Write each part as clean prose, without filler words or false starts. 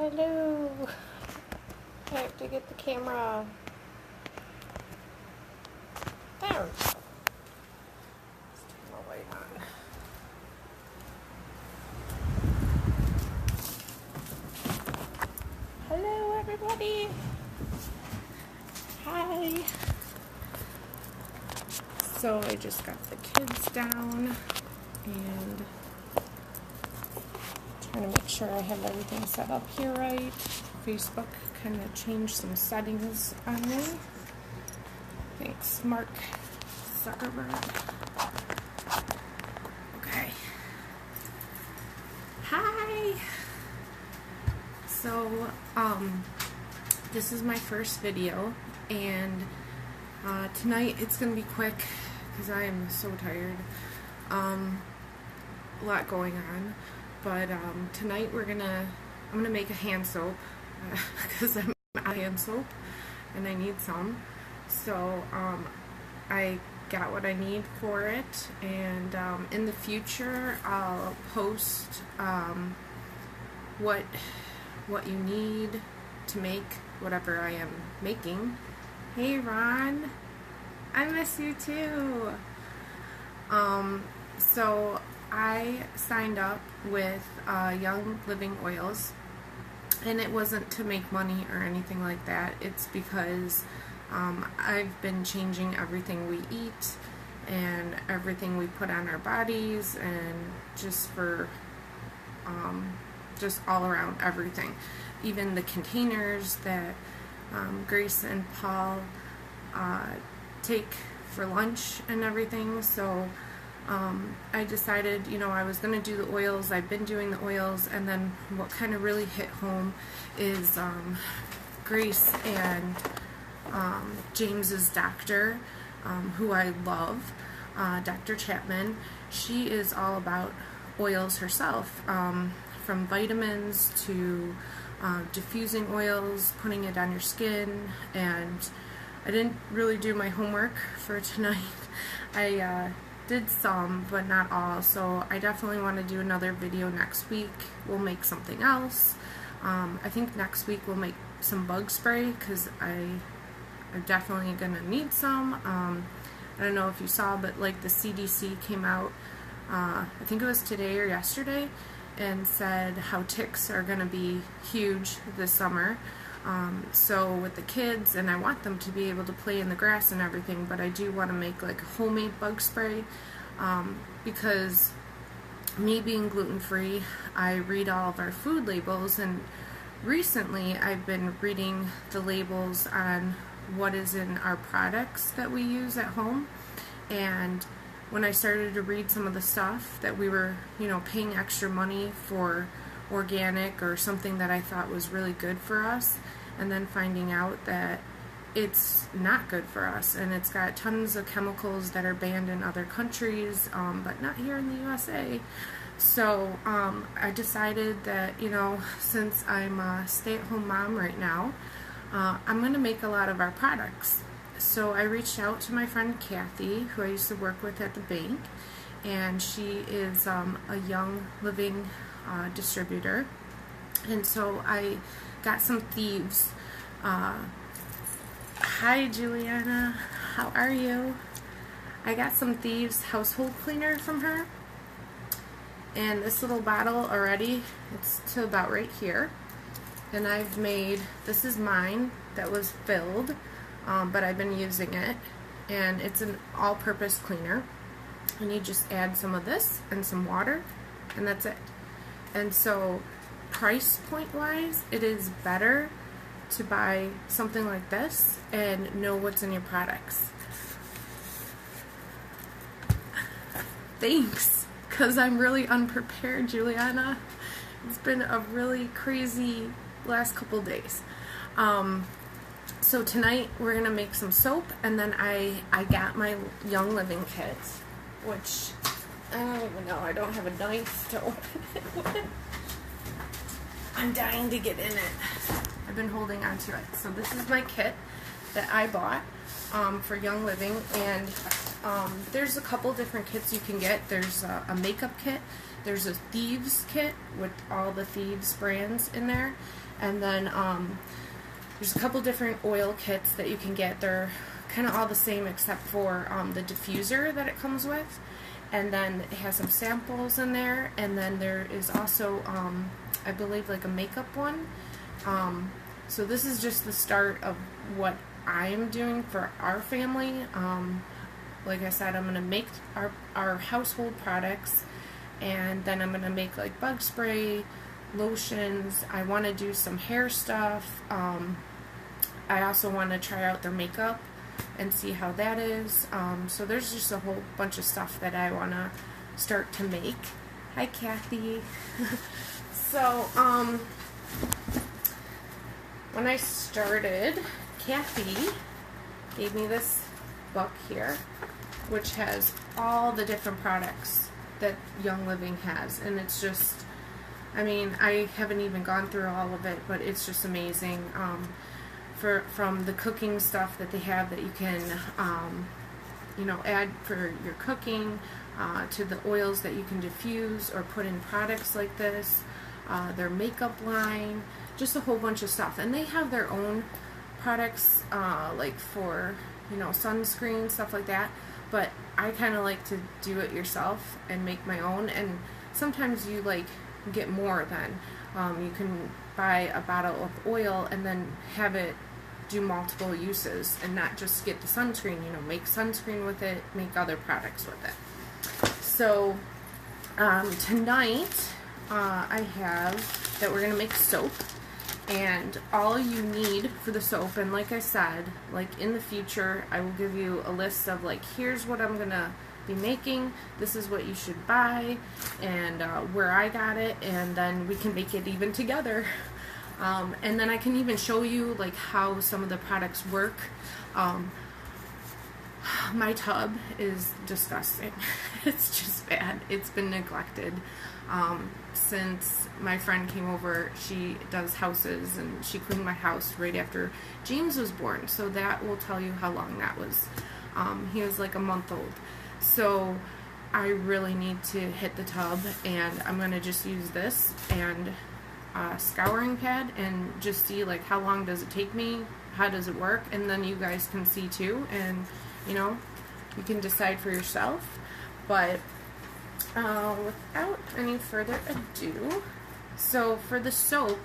Hello. I have to get the camera. There we go. Let's turn the light on. Hello, everybody. Hi. So I just got the kids down and trying to make sure I have everything set up here right. Facebook kind of changed some settings on me. Thanks, Mark Zuckerberg. Okay. Hi. So, this is my first video, and tonight it's gonna be quick because I am so tired. A lot going on, but tonight I'm gonna make a hand soap because I'm out of hand soap and I need some. So I got what I need for it, and in the future I'll post what you need to make whatever I am making. Hey Ron, I miss you too. So I signed up with Young Living Oils, and it wasn't to make money or anything like that. It's because I've been changing everything we eat and everything we put on our bodies, and just for just all around everything, even the containers that Grace and Paul take for lunch and everything. So I decided, I was going to do the oils. I've been doing the oils, and then what kind of really hit home is Grace and James's doctor, who I love, Dr. Chapman. She is all about oils herself, from vitamins to diffusing oils, putting it on your skin. And I didn't really do my homework for tonight. I did some, but not all, so I definitely want to do another video next week. We'll make something else. I think next week we'll make some bug spray, because I'm definitely going to need some. I don't know if you saw, but like the CDC came out, I think it was today or yesterday, and said how ticks are going to be huge this summer. So with the kids, and I want them to be able to play in the grass and everything, but I do want to make like a homemade bug spray, because me being gluten-free, I read all of our food labels, and recently I've been reading the labels on what is in our products that we use at home. And when I started to read some of the stuff that we were, paying extra money for organic or something that I thought was really good for us, and then finding out that it's not good for us, and it's got tons of chemicals that are banned in other countries, but not here in the USA. So I decided that, since I'm a stay-at-home mom right now, I'm going to make a lot of our products. So I reached out to my friend Kathy, who I used to work with at the bank, and she is a Young Living distributor. And so I got some thieves. Hi Juliana, how are you? I got some thieves household cleaner from her, and this little bottle already, it's to about right here, and I've made, this is mine that was filled, but I've been using it, and it's an all-purpose cleaner, and you just add some of this and some water, and that's it. And so price point wise, it is better to buy something like this and know what's in your products. Thanks, because I'm really unprepared, Juliana. It's been a really crazy last couple days. So tonight we're gonna make some soap, and then I got my Young Living kit, which I don't even know, I don't have a knife to open it with. I'm dying to get in it. I've been holding on to it. So this is my kit that I bought for Young Living, and there's a couple different kits you can get. There's a makeup kit, there's a Thieves kit with all the Thieves brands in there, and then there's a couple different oil kits that you can get. They're kind of all the same except for the diffuser that it comes with, and then it has some samples in there, and then there is also I believe like a makeup one. So this is just the start of what I am doing for our family. Like I said, I'm going to make our household products, and then I'm going to make like bug spray, lotions. I want to do some hair stuff. I also want to try out their makeup and see how that is. So there's just a whole bunch of stuff that I want to start to make. Hi, Kathy. So, when I started, Kathy gave me this book here, which has all the different products that Young Living has, and it's just, I mean, I haven't even gone through all of it, but it's just amazing. From the cooking stuff that they have that you can, add for your cooking, to the oils that you can diffuse or put in products like this, their makeup line, just a whole bunch of stuff. And they have their own products, like for, sunscreen, stuff like that. But I kind of like to do it yourself and make my own. And sometimes you get more than. You can buy a bottle of oil and then have it do multiple uses and not just get the sunscreen, make sunscreen with it, make other products with it. So tonight I have that we're going to make soap, and all you need for the soap, and like I said, in the future I will give you a list of here's what I'm going to be making, this is what you should buy, and where I got it, and then we can make it even together. And then I can even show you how some of the products work. My tub is disgusting. It's just bad. It's been neglected since my friend came over. She does houses, and she cleaned my house right after James was born, so that will tell you how long that was. He was a month old. So I really need to hit the tub, and I'm going to just use this and a scouring pad and just see how long does it take me, how does it work, and then you guys can see too, and you can decide for yourself. But without any further ado, so for the soap,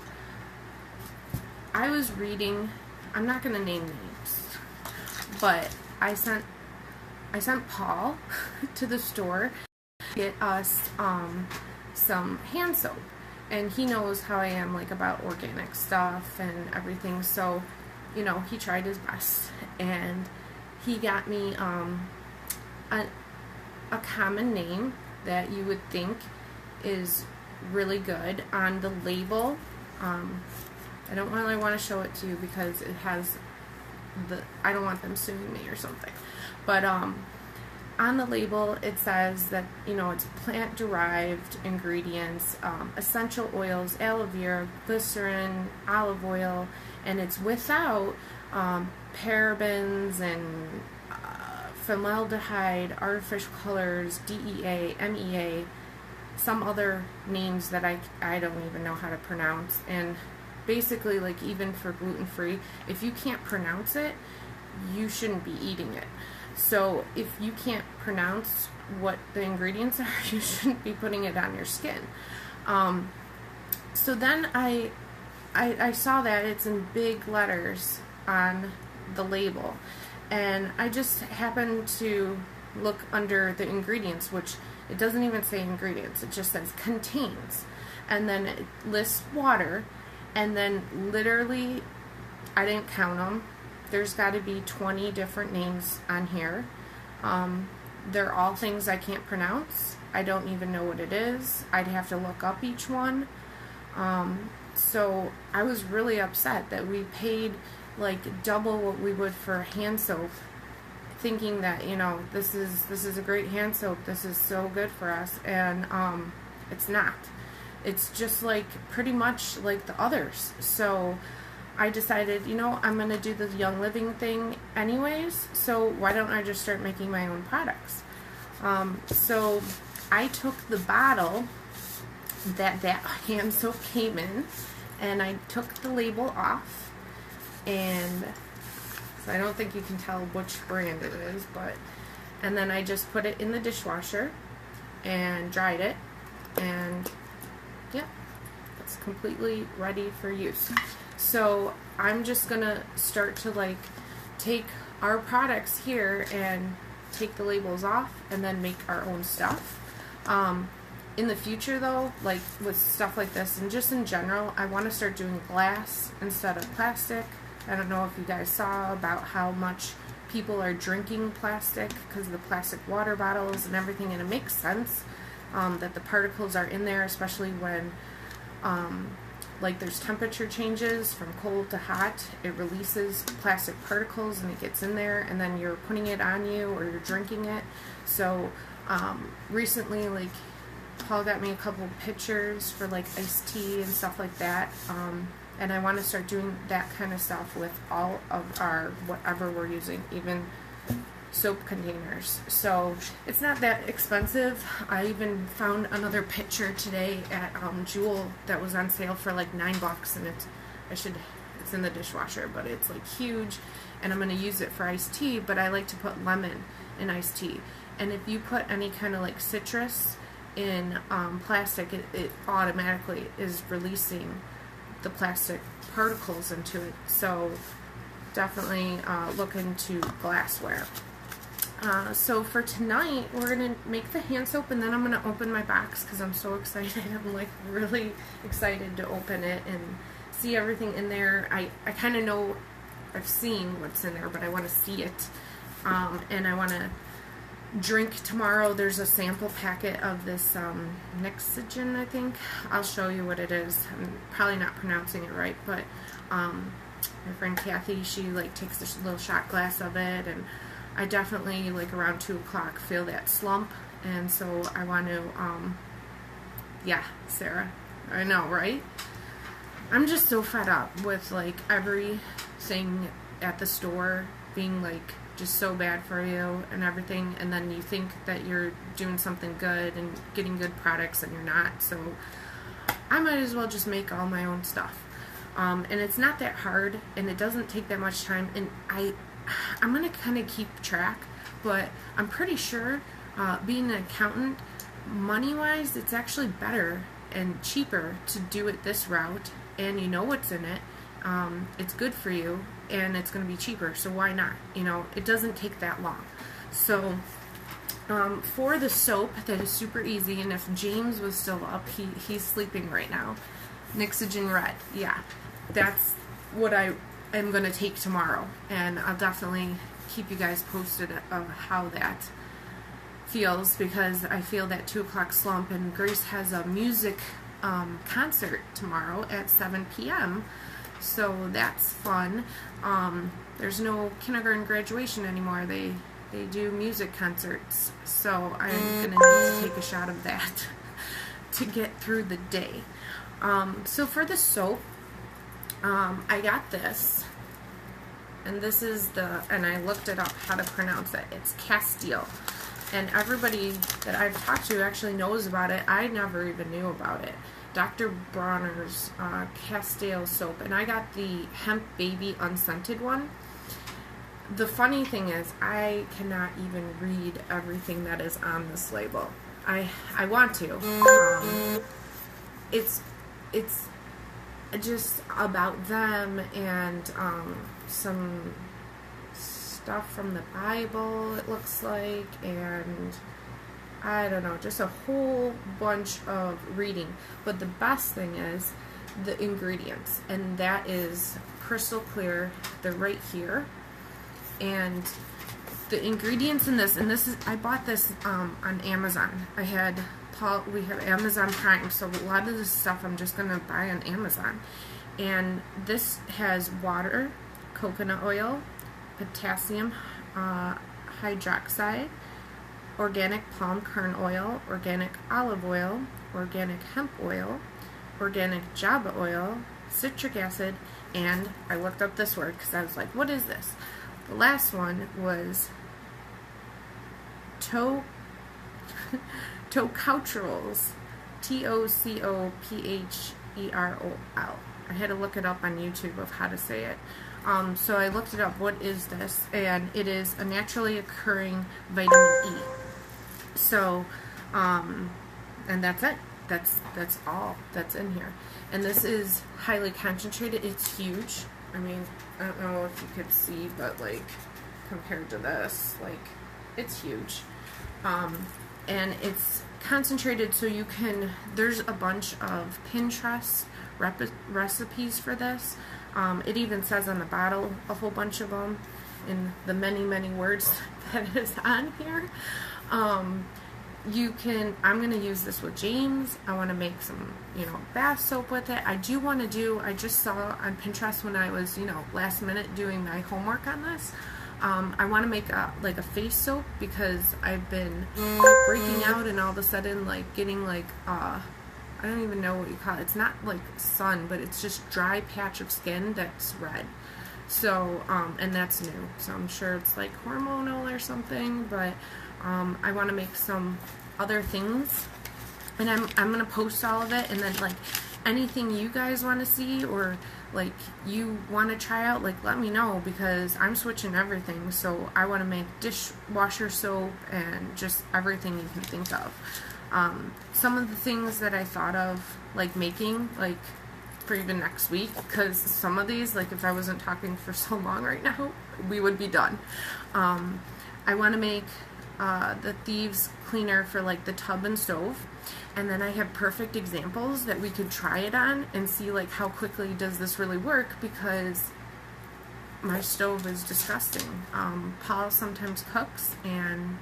I was reading, I'm not going to name names, but I sent Paul to the store to get us some hand soap, and he knows how I am about organic stuff and everything, so he tried his best, and he got me a common name that you would think is really good on the label. I don't really want to show it to you because it has I don't want them suing me or something. But on the label it says that it's plant-derived ingredients, essential oils, aloe vera, glycerin, olive oil, and it's without parabens and formaldehyde, artificial colors, DEA, MEA, some other names that I don't even know how to pronounce. And basically, even for gluten-free, if you can't pronounce it, you shouldn't be eating it. So if you can't pronounce what the ingredients are, you shouldn't be putting it on your skin. So then I saw that it's in big letters on the label, and I just happened to look under the ingredients, which it doesn't even say ingredients, it just says contains, and then it lists water, and then literally, I didn't count them, there's got to be 20 different names on here. They're all things I can't pronounce. I don't even know what it is. I'd have to look up each one. So I was really upset that we paid double what we would for hand soap, thinking that this is a great hand soap, this is so good for us, and it's not. It's just pretty much like the others. So I decided, I'm going to do the Young Living thing anyways, so why don't I just start making my own products? So I took the bottle that hand soap came in, and I took the label off, and so I don't think you can tell which brand it is, but, and then I just put it in the dishwasher and dried it, and yeah, it's completely ready for use. So I'm just gonna start to like take our products here and take the labels off and then make our own stuff. In the future though, like with stuff like this and just in general, I want to start doing glass instead of plastic. I don't know if you guys saw about how much people are drinking plastic because of the plastic water bottles and everything, and it makes sense that the particles are in there, especially when like there's temperature changes from cold to hot. It releases plastic particles and it gets in there, and then you're putting it on you or you're drinking it. So recently, like, Paul got me a couple pictures for like iced tea and stuff like that, and I want to start doing that kind of stuff with all of our whatever we're using, even soap containers. So it's not that expensive. I even found another picture today at Jewel that was on sale for like $9, and it's in the dishwasher, but it's like huge, and I'm going to use it for iced tea. But I like to put lemon in iced tea, and if you put any kind of like citrus in plastic, it automatically is releasing the plastic particles into it. So definitely look into glassware. So for tonight, we're going to make the hand soap, and then I'm going to open my box because I'm so excited. I'm like really excited to open it and see everything in there. I kind of know, I've seen what's in there, but I want to see it. And I want to drink tomorrow. There's a sample packet of this Nexogen, I think. I'll show you what it is. I'm probably not pronouncing it right, but my friend Kathy, she like takes this little shot glass of it, and I definitely, like around 2 o'clock, feel that slump, and so I want to, yeah, Sarah, I know, right? I'm just so fed up with, like, everything at the store being, like, just so bad for you and everything, and then you think that you're doing something good and getting good products, and you're not, so I might as well just make all my own stuff. And it's not that hard, and it doesn't take that much time, and I'm going to kind of keep track, but I'm pretty sure being an accountant, money-wise, it's actually better and cheaper to do it this route, and you know what's in it. It's good for you, and it's going to be cheaper, so why not? You know, it doesn't take that long. So for the soap, that is super easy, and if James was still up, he's sleeping right now. Nexogen Red, yeah, that's what I am going to take tomorrow, and I'll definitely keep you guys posted of how that feels, because I feel that 2 o'clock slump, and Grace has a music concert tomorrow at 7 p.m., so that's fun. There's no kindergarten graduation anymore. They do music concerts, so I'm going to need to take a shot of that to get through the day. So for the soap, I got this, and this is and I looked it up how to pronounce it. It's Castile, and everybody that I've talked to actually knows about it. I never even knew about it. Dr. Bronner's Castile soap, and I got the Hemp Baby unscented one. The funny thing is, I cannot even read everything that is on this label. I want to. It's just about them and some stuff from the Bible, it looks like, and I don't know, just a whole bunch of reading. But the best thing is the ingredients, and that is crystal clear. They're right here, and the ingredients in this, and this is, I bought this on Amazon. We have Amazon Prime, so a lot of this stuff I'm just gonna buy on Amazon. And this has water, coconut oil, potassium hydroxide, organic palm kernel oil, organic olive oil, organic hemp oil, organic jojoba oil, citric acid, and I looked up this word because I was like, what is this? The last one was tocouterols, Tocopherol. I had to look it up on YouTube of how to say it. So I looked it up. What is this? And it is a naturally occurring vitamin E. So, and that's it. That's all that's in here. And this is highly concentrated. It's huge. I mean, I don't know if you could see, but like compared to this, like it's huge. And it's concentrated, so you can, there's a bunch of Pinterest recipes for this. It even says on the bottle a whole bunch of them in the many words that is on here. You can, I'm going to use this with James. I want to make some, bath soap with it. I just saw on Pinterest when I was, last minute doing my homework on this. I want to make a face soap because I've been breaking out and all of a sudden getting I don't even know what you call it. It's not like sun, but it's just dry patch of skin that's red. So, and that's new. So I'm sure it's like hormonal or something, but I want to make some other things, and I'm going to post all of it, and then anything you guys want to see or you want to try out, let me know, because I'm switching everything. So I want to make dishwasher soap and just everything you can think of. Some of the things that I thought of making for even next week, because some of these, if I wasn't talking for so long right now, we would be done. I want to make the thieves cleaner for the tub and stove, and then I have perfect examples that we could try it on and see how quickly does this really work, because my stove is disgusting. Paul sometimes cooks, and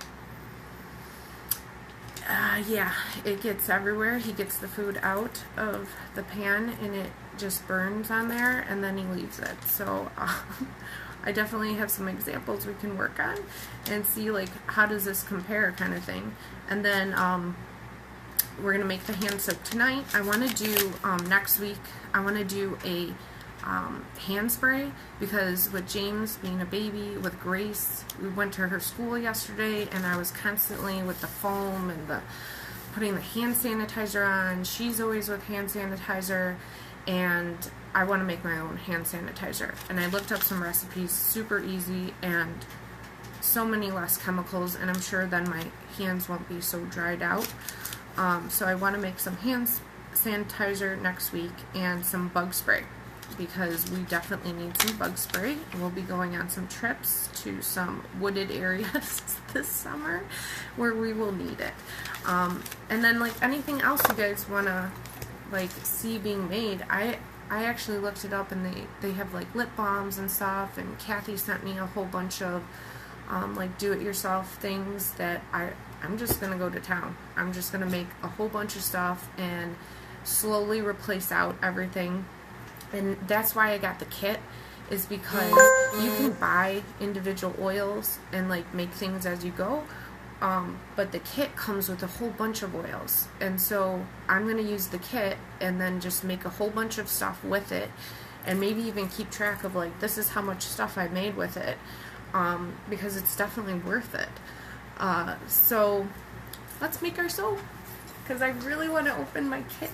yeah, it gets everywhere. He gets the food out of the pan and it just burns on there, and then he leaves it. So I definitely have some examples we can work on and see how does this compare, kind of thing. And then we're gonna make the hand soap tonight. I want to do next week. I want to do a hand spray, because with James being a baby, with Grace, we went to her school yesterday, and I was constantly with the foam and putting the hand sanitizer on. She's always with hand sanitizer, and I want to make my own hand sanitizer. And I looked up some recipes, super easy, and so many less chemicals, and I'm sure then my hands won't be so dried out. So I want to make some hand sanitizer next week and some bug spray, because we definitely need some bug spray. We'll be going on some trips to some wooded areas this summer where we will need it. And then anything else you guys want to see being made, I actually looked it up, and they have lip balms and stuff, and Kathy sent me a whole bunch of do-it-yourself things that I'm just going to go to town. I'm just going to make a whole bunch of stuff and slowly replace out everything. And that's why I got the kit, is because you can buy individual oils and make things as you go, but the kit comes with a whole bunch of oils. And so I'm going to use the kit and then just make a whole bunch of stuff with it, and maybe even keep track of this is how much stuff I made with it, because it's definitely worth it. So let's make our soap, because I really want to open my kit.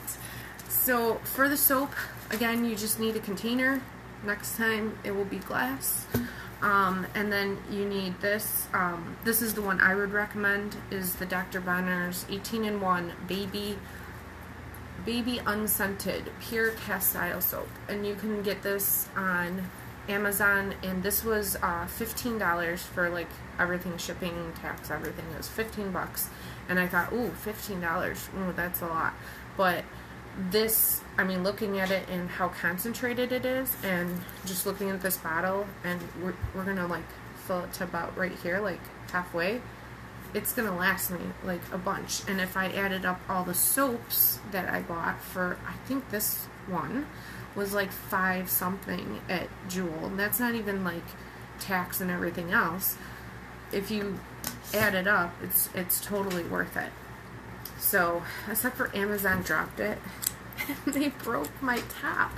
So for the soap, again, you just need a container. Next time it will be glass. And then you need this. This is the one I would recommend, is the Dr. Bronner's 18-in-1 baby unscented pure castile soap. And you can get this on Amazon, and this was $15 for everything, shipping, tax, everything. It was $15, and I thought, ooh, $15, ooh, that's a lot. But this, I mean, looking at it and how concentrated it is, and just looking at this bottle, and we're gonna fill it to about right here, halfway. It's gonna last me a bunch. And if I added up all the soaps that I bought for, I think this one was $5 something at Jewel, and that's not even tax and everything else. If you add it up, it's totally worth it. So, except for Amazon dropped it, they broke my top,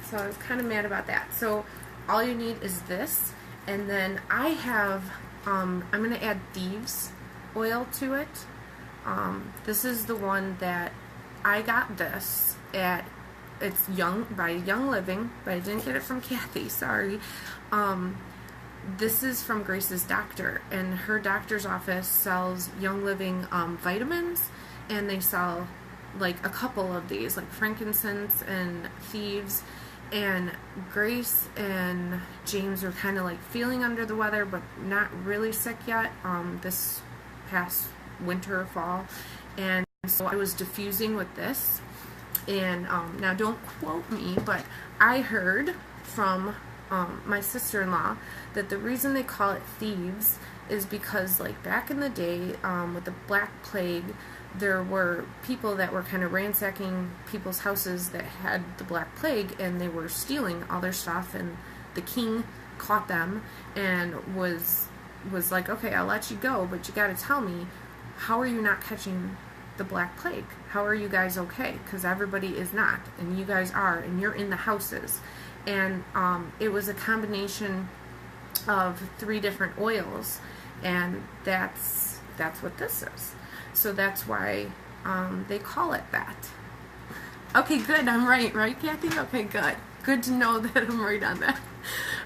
so I was kind of mad about that. So all you need is this, and then I have I'm going to add thieves oil to it. This is the one that I got this at it's by Young Living, but I didn't get it from Kathy. Sorry. This is from Grace's doctor, and her doctor's office sells Young Living vitamins, and they sell like a couple of these, like frankincense and thieves. And Grace and James were kind of like feeling under the weather, but not really sick yet, this past winter or fall. And so I was diffusing with this. And now don't quote me, but I heard from my sister-in-law that the reason they call it thieves is because, like, back in the day with the Black Plague, there were people that were kind of ransacking people's houses that had the Black Plague, and they were stealing all their stuff, and the king caught them and was like, okay, I'll let you go, but you gotta tell me, how are you not catching the Black Plague? How are you guys okay? Because everybody is not, and you guys are, and you're in the houses. And it was a combination of 3 different oils, and that's what this is. So that's why they call it that. Okay, good. I'm right, Kathy? Okay, good. Good to know that I'm right on that.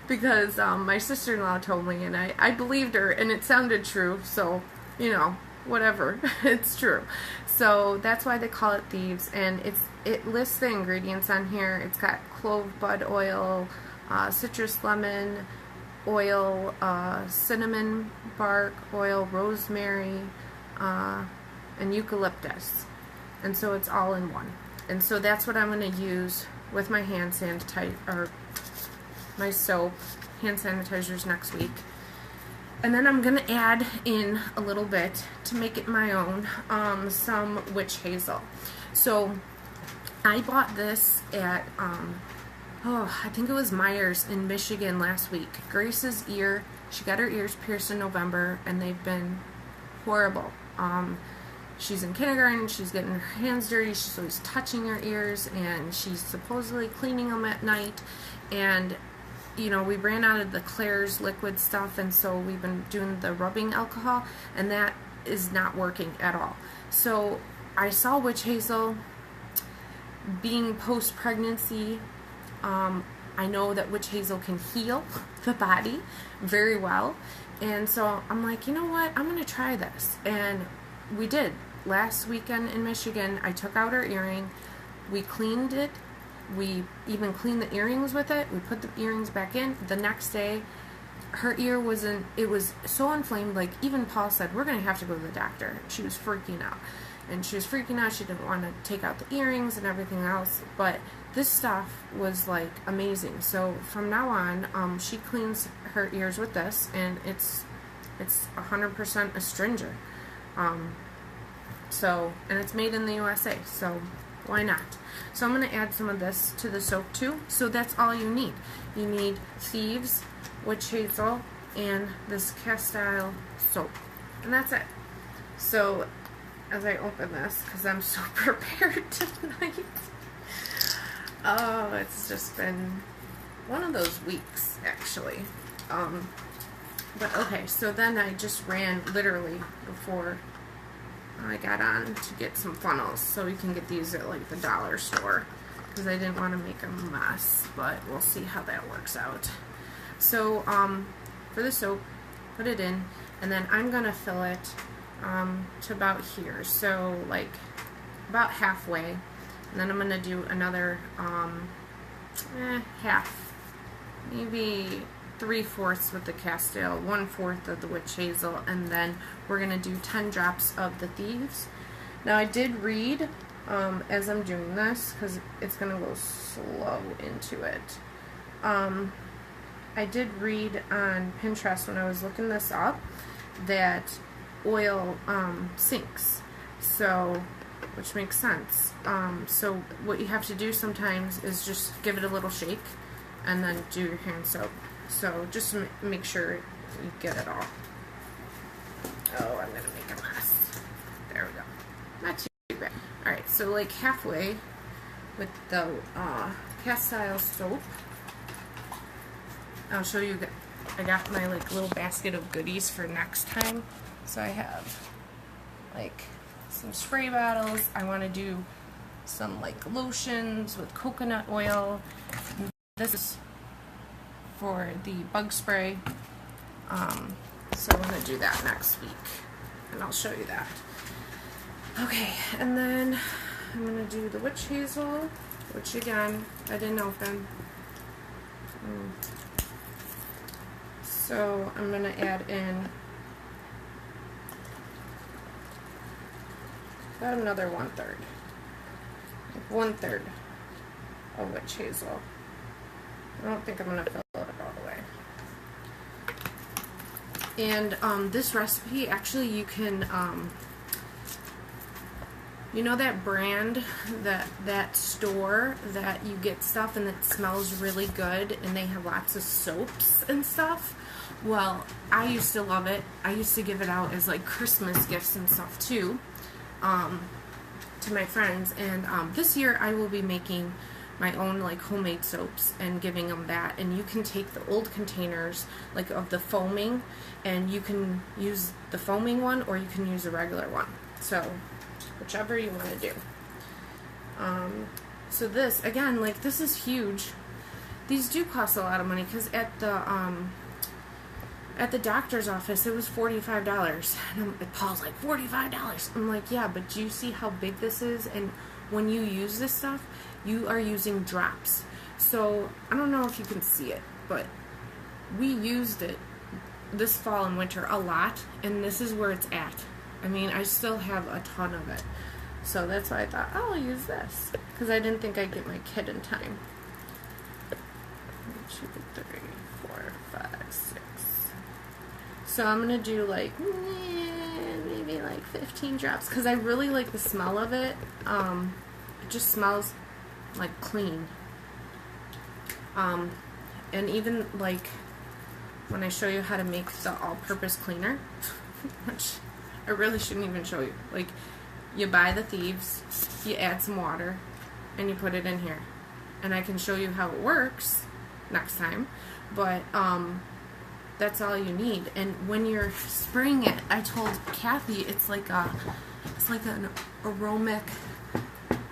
Because my sister-in-law told me, and I believed her, and it sounded true, so, you know, whatever. It's true. So that's why they call it thieves, and it lists the ingredients on here. It's got clove bud oil, citrus lemon oil, cinnamon bark oil, rosemary, and eucalyptus. And so it's all in one. And so that's what I'm going to use with my hand sanitizer, or my soap, hand sanitizers next week. And then I'm going to add in a little bit to make it my own, some witch hazel. So I bought this at, I think it was Myers in Michigan last week. Grace's ear, she got her ears pierced in November, and they've been horrible. She's in kindergarten, she's getting her hands dirty, she's always touching her ears, and she's supposedly cleaning them at night. And you know, we ran out of the Claire's liquid stuff, and so we've been doing the rubbing alcohol, and that is not working at all. So I saw witch hazel. Being post-pregnancy, I know that witch hazel can heal the body very well, and so I'm like, you know what, I'm going to try this. And we did. Last weekend in Michigan, I took out her earring, we cleaned it, we even cleaned the earrings with it, we put the earrings back in. The next day, her ear it was so inflamed, like even Paul said, we're going to have to go to the doctor. She was freaking out. And she was freaking out, she didn't want to take out the earrings and everything else, but this stuff was like amazing. So from now on, she cleans her ears with this, and it's 100% astringent. And it's made in the USA, so why not? So I'm going to add some of this to the soap too. So that's all you need. You need thieves, witch hazel, and this castile soap. And that's it. So as I open this, because I'm so prepared tonight. Oh, it's just been one of those weeks, actually. But okay, so then I just ran literally before I got on to get some funnels. So you can get these at like the dollar store, because I didn't want to make a mess, but we'll see how that works out. So for the soap, put it in, and then I'm going to fill it to about here, so like about halfway, and then I'm going to do another half, maybe 3/4 with the castile, 1/4 of the witch hazel, and then we're going to do 10 drops of the thieves. Now I did read as I'm doing this, because it's going to go slow into it, I did read on Pinterest when I was looking this up that oil sinks, so, which makes sense. So what you have to do sometimes is just give it a little shake and then do your hand soap. So just make sure you get it all. Oh, I'm gonna make a mess. There we go. Not too bad. Alright, so like halfway with the castile soap. I'll show you. I got my like little basket of goodies for next time. So I have like some spray bottles. I want to do some like lotions with coconut oil. This is for the bug spray. So I'm going to do that next week, and I'll show you that. Okay, and then I'm going to do the witch hazel, which again, I didn't open. So I'm going to add in about another 1/3. 1/3 of witch hazel. I don't think I'm going to fill it all the way. And this recipe, actually, you can, you know that brand, that store that you get stuff and it smells really good and they have lots of soaps and stuff? Well, I used to love it. I used to give it out as like Christmas gifts and stuff too, to my friends. And this year I will be making my own like homemade soaps and giving them that. And you can take the old containers like of the foaming, and you can use the foaming one or you can use a regular one. So whichever you want to do. So this, again, like this is huge. These do cost a lot of money because at the doctor's office it was $45. And Paul's like, $45? I'm like, yeah, but do you see how big this is? And when you use this stuff, you are using drops. So I don't know if you can see it, but we used it this fall and winter a lot, and this is where it's at. I mean, I still have a ton of it. So that's why I thought, oh, I'll use this. Because I didn't think I'd get my kit in time. 1, 2, 3, 4, 5, 6. So I'm going to do like, maybe like 15 drops. Because I really like the smell of it. It just smells like clean. And even like when I show you how to make the all-purpose cleaner, which I really shouldn't even show you. Like, you buy the thieves, you add some water, and you put it in here. And I can show you how it works next time, but that's all you need. And when you're spraying it, I told Kathy it's like an aromatic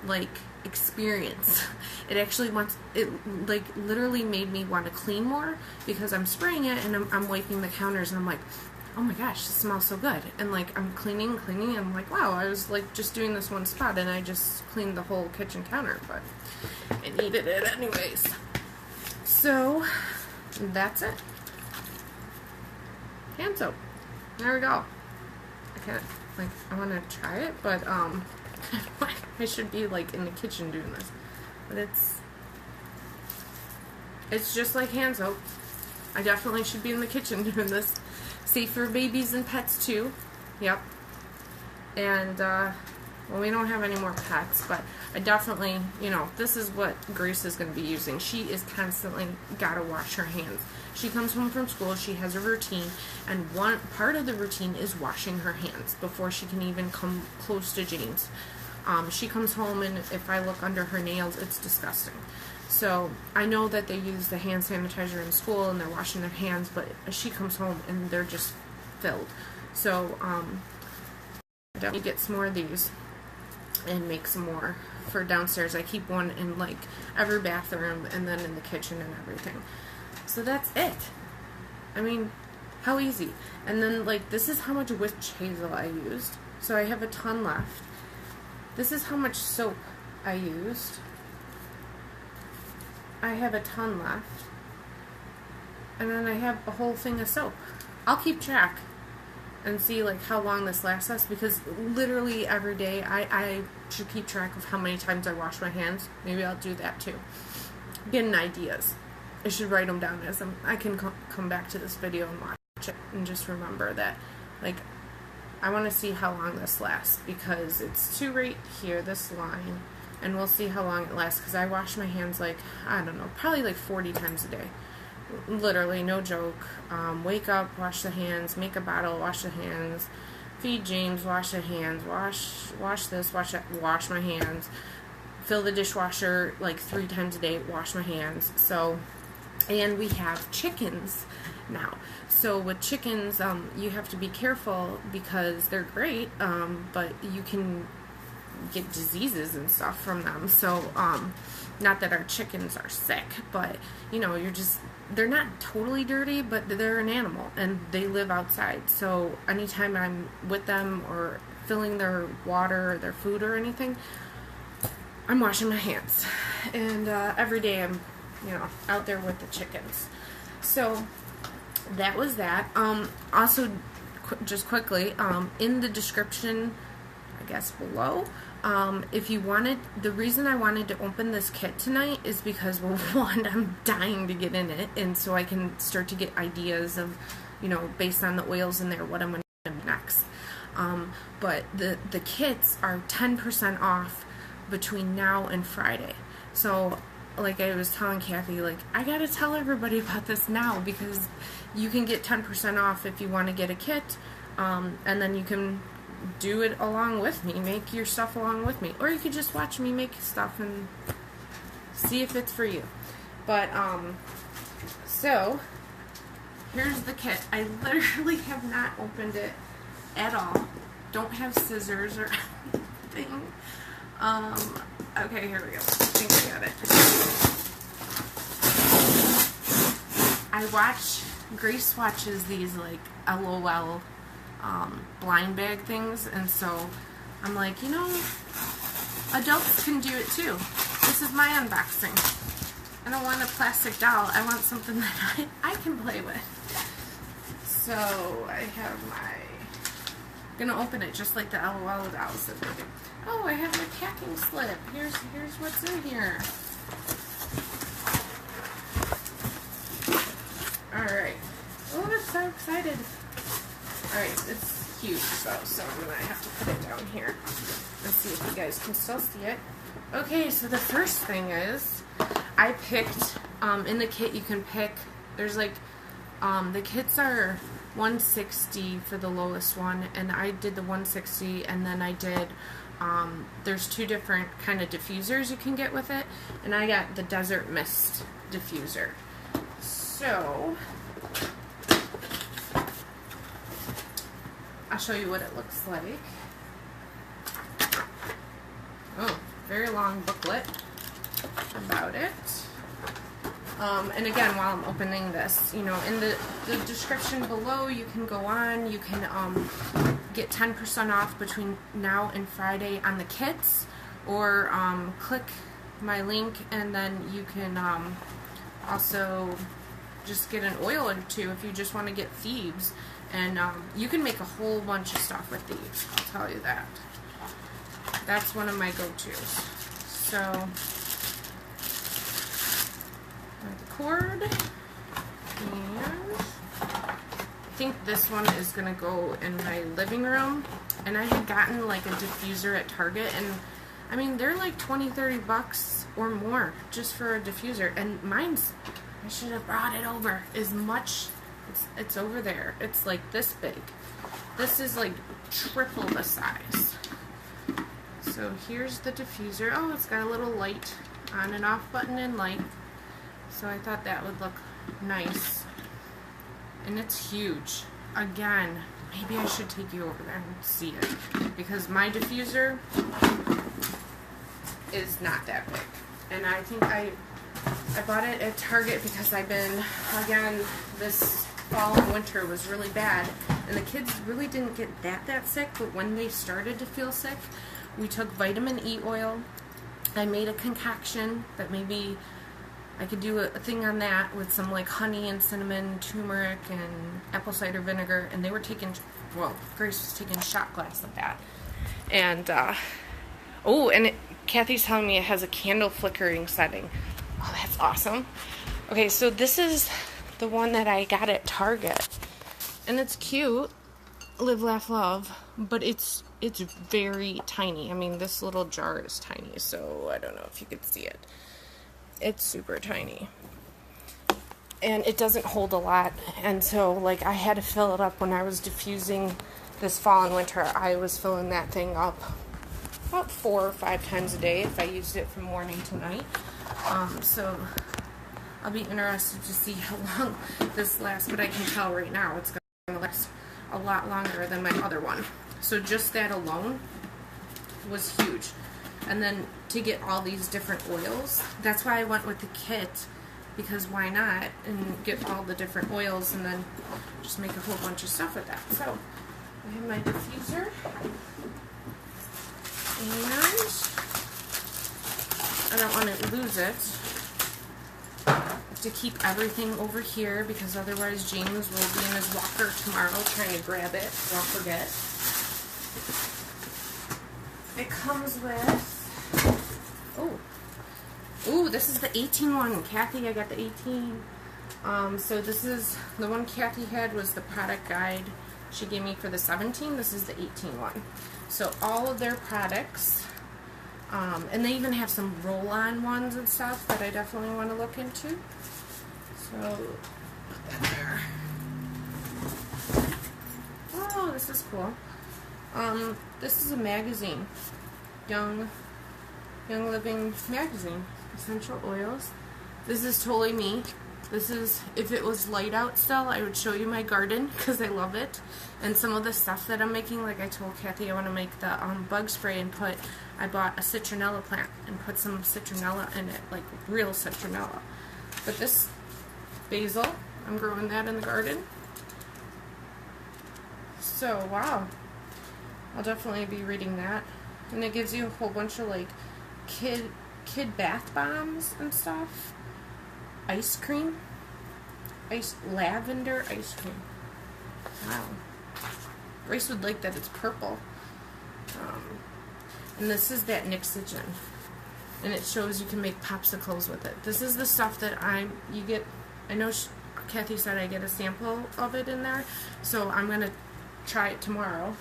like experience. It actually like literally made me want to clean more because I'm spraying it and I'm wiping the counters and I'm like, oh my gosh, this smells so good. And like I'm cleaning, and I'm like, wow, I was like just doing this one spot and I just cleaned the whole kitchen counter, but I needed it anyways. So that's it. Hand soap. There we go. I can't, like, I want to try it, but I should be like in the kitchen doing this. But it's just like hand soap. I definitely should be in the kitchen doing this. Safe for babies and pets too. Yep. And well, we don't have any more pets, but I definitely, you know, this is what Grace is going to be using. She is constantly got to wash her hands. She comes home from school, she has a routine, and one part of the routine is washing her hands before she can even come close to James. She comes home, and if I look under her nails, it's disgusting. So I know that they use the hand sanitizer in school and they're washing their hands, but she comes home and they're just filled. So definitely get some more of these and make some more for downstairs. I keep one in like every bathroom and then in the kitchen and everything. So that's it. I mean, how easy. And then like this is how much witch hazel I used. So I have a ton left. This is how much soap I used. I have a ton left. And then I have a whole thing of soap. I'll keep track and see like how long this lasts us, because literally every day I should keep track of how many times I wash my hands. Maybe I'll do that too. Getting ideas. I should write them down as I can come back to this video and watch it and just remember that, like, I want to see how long this lasts, because it's two right here, this line, and we'll see how long it lasts, because I wash my hands like, I don't know, probably like 40 times a day. Literally, no joke. Wake up, wash the hands, make a bottle, wash the hands, feed James, wash the hands, wash this, wash that, wash my hands, fill the dishwasher like 3 times a day, wash my hands. So, and we have chickens now. So with chickens, you have to be careful because they're great, but you can get diseases and stuff from them. So, not that our chickens are sick, but, you know, they're not totally dirty, but they're an animal, and they live outside. So, anytime I'm with them or filling their water or their food or anything, I'm washing my hands. And every day I'm, you know, out there with the chickens. So, that was that. Also, just quickly, in the description, I guess below, if you wanted, the reason I wanted to open this kit tonight is because, well, one, I'm dying to get in it, and so I can start to get ideas of, you know, based on the oils in there, what I'm going to do next. But the kits are 10% off between now and Friday. So, like I was telling Kathy, like, I gotta tell everybody about this now, because you can get 10% off if you want to get a kit, and then you can do it along with me, make your stuff along with me, or you could just watch me make stuff and see if it's for you. But so here's the kit. I literally have not opened it at all. Don't have scissors or anything. Okay, here we go. I think I got it. Grace watches these, like, LOL blind bag things, and so I'm like, you know, adults can do it too. This is my unboxing. I don't want a plastic doll. I want something that I can play with. So I have I'm gonna open it just like the LOL dolls that they do. Oh, I have my packing slip. Here's what's in here. Alright. Oh, I'm so excited. Alright, it's huge, so I'm gonna have to put it down here. Let's see if you guys can still see it. Okay, so the first thing is, I picked, in the kit you can pick, there's like, the kits are $160 for the lowest one, and I did the $160, and then I did, there's two different kind of diffusers you can get with it, and I got the Desert Mist diffuser. So, I'll show you what it looks like. Oh, very long booklet about it. And again, while I'm opening this, you know, in the description below, you can go on, you can get 10% off between now and Friday on the kits, or click my link, and then you can also just get an oil or two if you just want to get thieves. And you can make a whole bunch of stuff with these, I'll tell you that. That's one of my go-tos. So, the cord, and I think this one is going to go in my living room. And I had gotten like a diffuser at Target, and I mean, they're like 20-30 bucks or more just for a diffuser. And mine's, I should have brought it over, is much. It's over there. It's like this big. This is like triple the size. So here's the diffuser. Oh, it's got a little light, on and off button and light. So I thought that would look nice. And it's huge. Again, maybe I should take you over there and see it, because my diffuser is not that big. And I think I bought it at Target because I've been, again, this fall and winter was really bad, and the kids really didn't get that sick, but when they started to feel sick, we took vitamin E oil. I made a concoction that maybe I could do a thing on that with some like honey and cinnamon, turmeric, and apple cider vinegar, and they were taking, well, Grace was taking a shot glass of that. And, oh, and Kathy's telling me it has a candle flickering setting. Oh, that's awesome. Okay, so this is the one that I got at Target, and it's cute, Live, Laugh, Love, but it's very tiny. I mean, this little jar is tiny, so I don't know if you could see it. It's super tiny, and it doesn't hold a lot, and so, like, I had to fill it up when I was diffusing this fall and winter. I was filling that thing up about 4 or 5 times a day if I used it from morning to night. So I'll be interested to see how long this lasts, but I can tell right now it's going to last a lot longer than my other one. So just that alone was huge. And then to get all these different oils, that's why I went with the kit, because why not? And get all the different oils and then just make a whole bunch of stuff with that. So I have my diffuser, and I don't want to lose it. To keep everything over here, because otherwise James will be in his walker tomorrow trying to grab it, so I'll forget. It comes with, oh, this is the 18 one. Kathy, I got the 18. So this is, the one Kathy had was the product guide she gave me for the 17. This is the 18 one. So all of their products, and they even have some roll-on ones and stuff that I definitely want to look into. So, put that there. Oh, this is cool. This is a magazine. Young Living magazine. Essential oils. This is totally me. This is, if it was light out still, I would show you my garden because I love it. And some of the stuff that I'm making, like I told Kathy I want to make the bug spray and I bought a citronella plant and put some citronella in it, like real citronella. But this basil, I'm growing that in the garden. So, wow. I'll definitely be reading that. And it gives you a whole bunch of like kid bath bombs and stuff. Ice cream. Lavender ice cream. Wow. Grace would like that it's purple. And this is that Nixogen. And it shows you can make popsicles with it. This is the stuff that you get. I know Kathy said I get a sample of it in there. So I'm going to try it tomorrow.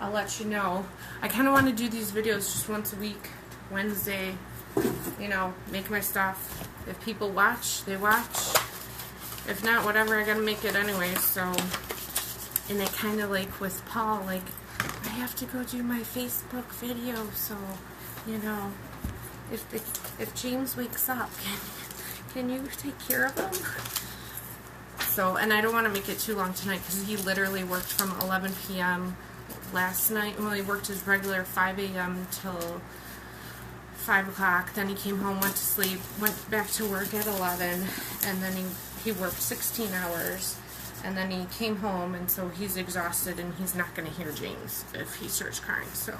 I'll let you know. I kind of want to do these videos just once a week. Wednesday, you know, make my stuff. If people watch, they watch. If not, whatever, I gotta make it anyway, so. And it kind of like with Paul, like, I have to go do my Facebook video, so, you know, if James wakes up, can you take care of him? So, and I don't want to make it too long tonight, because he literally worked from 11 p.m. last night. Well, he worked his regular 5 a.m. till 5 o'clock, then he came home, went to sleep, went back to work at 11, and then he worked 16 hours, and then he came home, and so he's exhausted, and he's not going to hear James if he starts crying, so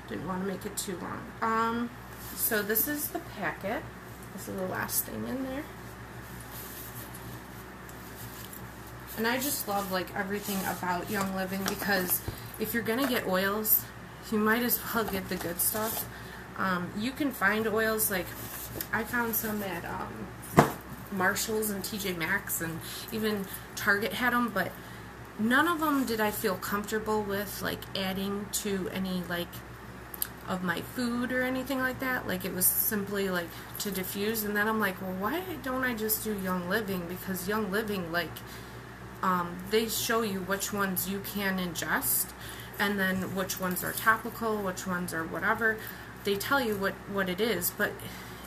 didn't want to make it too long. So this is the packet. This is the last thing in there. And I just love like everything about Young Living, because if you're going to get oils, you might as well get the good stuff. You can find oils, like I found some at Marshall's and TJ Maxx, and even Target had them, but none of them did I feel comfortable with like adding to any like of my food or anything like that. Like it was simply like to diffuse, and then I'm like, well, why don't I just do Young Living? Because Young Living, like they show you which ones you can ingest, and then which ones are topical, which ones are whatever. They tell you what it is, but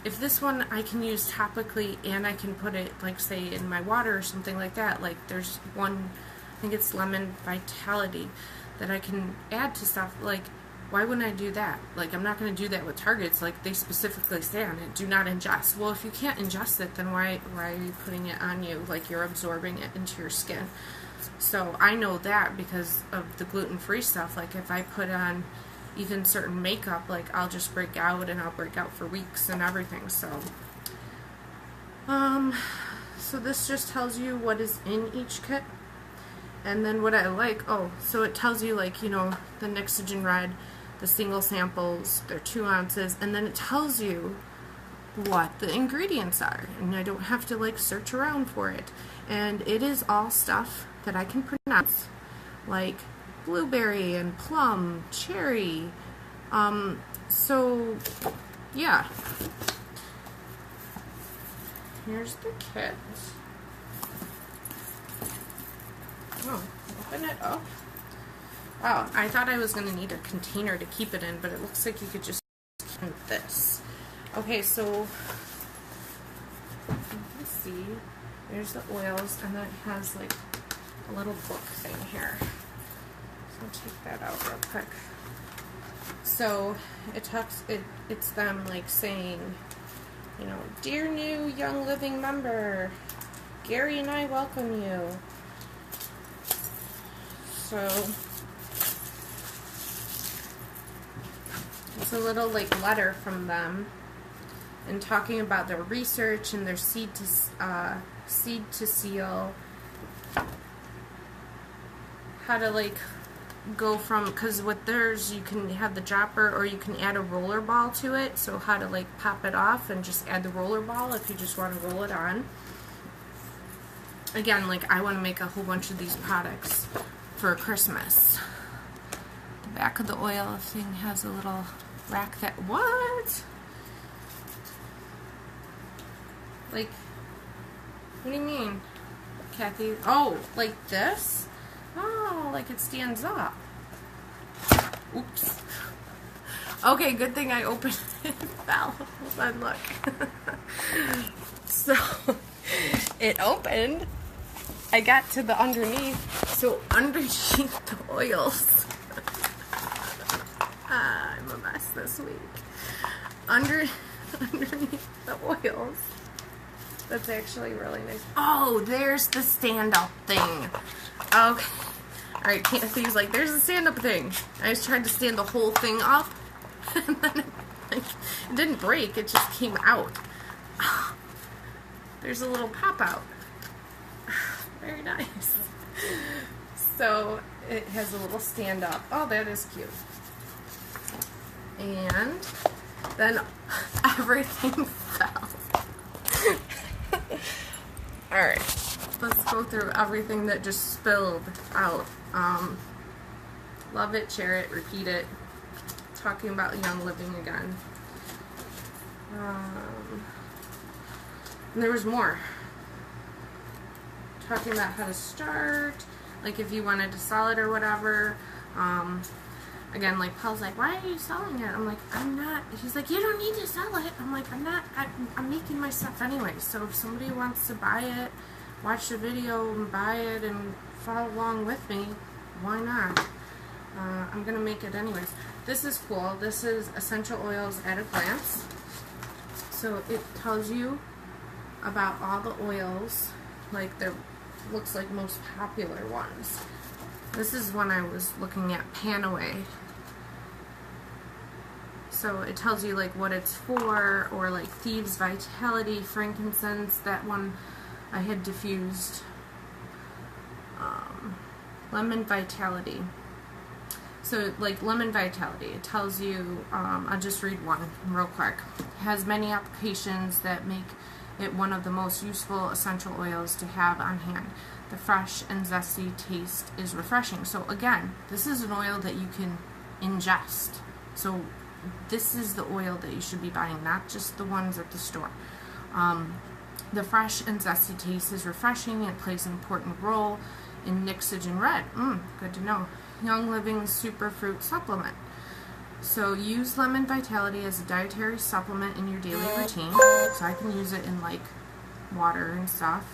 if this one I can use topically and I can put it, like, say, in my water or something like that, like there's one, I think it's Lemon Vitality, that I can add to stuff, like, why wouldn't I do that? Like, I'm not going to do that with Targets. Like, they specifically say on it, do not ingest. Well, if you can't ingest it, then why are you putting it on you? Like, you're absorbing it into your skin. So I know that because of the gluten-free stuff. Like, if I put on even certain makeup, like, I'll just break out, and I'll break out for weeks and everything. So so this just tells you what is in each kit. And then what I like, so it tells you, like, you know, the Nixogen Red, the single samples, they're 2 ounces, and then it tells you what the ingredients are, and I don't have to, like, search around for it. And it is all stuff that I can pronounce, like blueberry and plum, cherry. So yeah, here's the kit. Oh, open it up. Wow, I thought I was going to need a container to keep it in, but it looks like you could just keep it in this. Okay, so let's see. There's the oils, and then it has like a little book thing here. So I'll take that out real quick. So it's them like saying, you know, dear new Young Living member, Gary and I welcome you. So it's a little like letter from them, and talking about their research and their seed to seal, how to like go from, because with theirs you can have the dropper or you can add a roller ball to it, so how to like pop it off and just add the roller ball if you just want to roll it on. Again, like I want to make a whole bunch of these products for Christmas. The back of the oil thing has a little rack that, what? Like, what do you mean, Kathy? Oh, like this? Oh, like it stands up. Oops. Okay, good thing I opened it. It fell. Hold on, look. So, it opened. I got to the underneath. So, underneath the oils. I'm a mess this week. Underneath the oils. That's actually really nice. Oh, there's the stand-up thing. Okay. Alright, Kathy's like, there's the stand-up thing. I just tried to stand the whole thing up, and then it didn't break, it just came out. There's a little pop-out. Very nice. So, it has a little stand-up. Oh, that is cute. And then everything fell. Alright, let's go through everything that just spilled out. Love it, share it, repeat it. Talking about Young Living again. And there was more. Talking about how to start, like if you wanted to sell it or whatever. Again, like Paul's like, why are you selling it? I'm like, I'm not. He's like, you don't need to sell it. I'm like, I'm not. I'm making my stuff anyway. So if somebody wants to buy it, watch the video and buy it and follow along with me, why not? I'm gonna make it anyways. This is cool. This is essential oils at a glance. So it tells you about all the oils, like the looks like most popular ones. This is one I was looking at, Panaway. So it tells you like what it's for, or like Thieves Vitality, frankincense, that one I had diffused. Lemon Vitality. So like Lemon Vitality, it tells you, I'll just read one real quick. It has many applications that make it one of the most useful essential oils to have on hand. The fresh and zesty taste is refreshing. So again, this is an oil that you can ingest. So this is the oil that you should be buying, not just the ones at the store. The fresh and zesty taste is refreshing. It plays an important role in Nixogen Red. Good to know. Young Living Superfruit Supplement. So use Lemon Vitality as a dietary supplement in your daily routine. So I can use it in like water and stuff.